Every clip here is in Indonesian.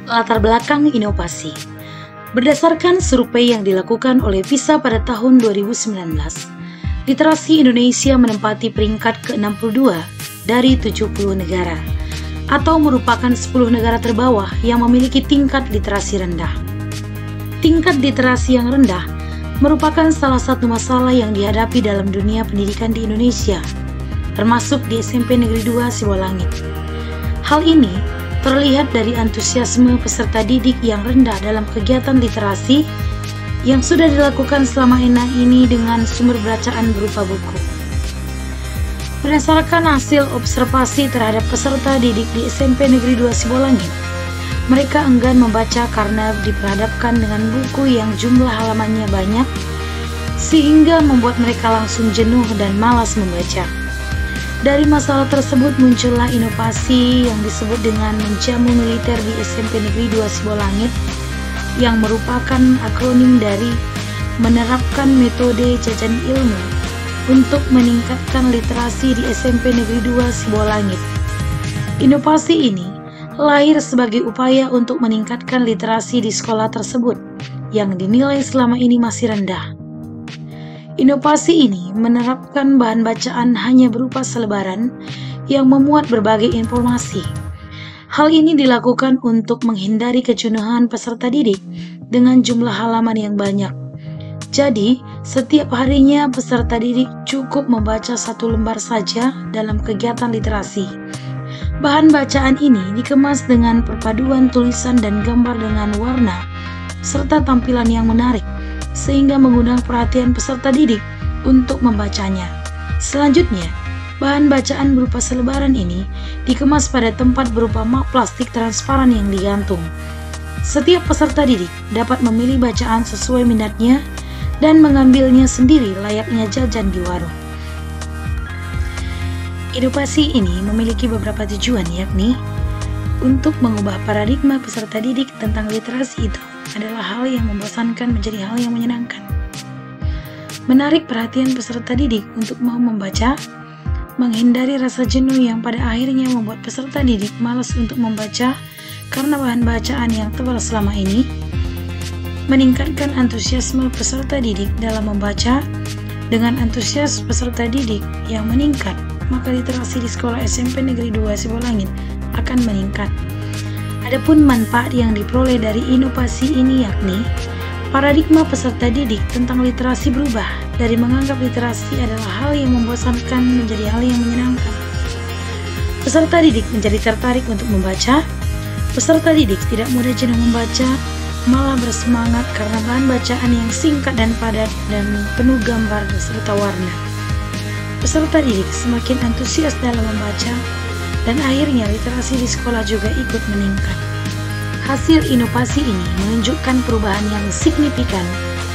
Latar belakang inovasi. Berdasarkan survei yang dilakukan oleh PISA pada tahun 2019, literasi Indonesia menempati peringkat ke-62 dari 70 negara, atau merupakan 10 negara terbawah yang memiliki tingkat literasi rendah. Tingkat literasi yang rendah merupakan salah satu masalah yang dihadapi dalam dunia pendidikan di Indonesia, termasuk di SMP Negeri 2 Sibolangit. Hal ini terlihat dari antusiasme peserta didik yang rendah dalam kegiatan literasi yang sudah dilakukan selama ini dengan sumber bacaan berupa buku. Berdasarkan hasil observasi terhadap peserta didik di SMP Negeri 2 Sibolangit, mereka enggan membaca karena diperhadapkan dengan buku yang jumlah halamannya banyak, sehingga membuat mereka langsung jenuh dan malas membaca. Dari masalah tersebut muncullah inovasi yang disebut dengan menjamu militer di SMP Negeri 2 Sibolangit, yang merupakan akronim dari menerapkan metode jajan ilmu untuk meningkatkan literasi di SMP Negeri 2 Sibolangit. Inovasi ini lahir sebagai upaya untuk meningkatkan literasi di sekolah tersebut yang dinilai selama ini masih rendah. Inovasi ini menerapkan bahan bacaan hanya berupa selebaran yang memuat berbagai informasi. Hal ini dilakukan untuk menghindari kejenuhan peserta didik dengan jumlah halaman yang banyak. Jadi, setiap harinya peserta didik cukup membaca 1 lembar saja dalam kegiatan literasi. Bahan bacaan ini dikemas dengan perpaduan tulisan dan gambar dengan warna, serta tampilan yang menarik, sehingga mengundang perhatian peserta didik untuk membacanya. Selanjutnya, bahan bacaan berupa selebaran ini dikemas pada tempat berupa mak plastik transparan yang digantung. Setiap peserta didik dapat memilih bacaan sesuai minatnya dan mengambilnya sendiri layaknya jajan di warung. Inovasi ini memiliki beberapa tujuan, yakni untuk mengubah paradigma peserta didik tentang literasi itu adalah hal yang membosankan menjadi hal yang menyenangkan. Menarik perhatian peserta didik untuk mau membaca, menghindari rasa jenuh yang pada akhirnya membuat peserta didik malas untuk membaca karena bahan bacaan yang tebal selama ini, meningkatkan antusiasme peserta didik dalam membaca. Dengan antusias peserta didik yang meningkat, maka literasi di sekolah SMP Negeri 2 Sibolangit akan meningkat. Adapun manfaat yang diperoleh dari inovasi ini yakni paradigma peserta didik tentang literasi berubah dari menganggap literasi adalah hal yang membosankan menjadi hal yang menyenangkan. Peserta didik menjadi tertarik untuk membaca. Peserta didik tidak mudah jenuh membaca, malah bersemangat karena bahan bacaan yang singkat dan padat dan penuh gambar serta warna. Peserta didik semakin antusias dalam membaca, dan akhirnya literasi di sekolah juga ikut meningkat. Hasil inovasi ini menunjukkan perubahan yang signifikan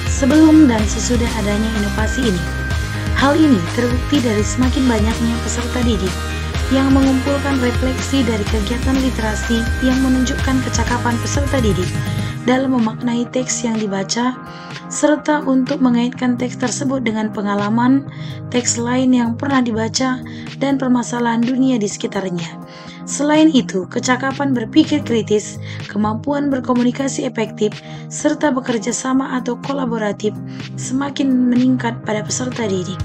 sebelum dan sesudah adanya inovasi ini. Hal ini terbukti dari semakin banyaknya peserta didik yang mengumpulkan refleksi dari kegiatan literasi yang menunjukkan kecakapan peserta didik dalam memaknai teks yang dibaca, serta untuk mengaitkan teks tersebut dengan pengalaman teks lain yang pernah dibaca dan permasalahan dunia di sekitarnya. Selain itu, kecakapan berpikir kritis, kemampuan berkomunikasi efektif, serta bekerja sama atau kolaboratif semakin meningkat pada peserta didik.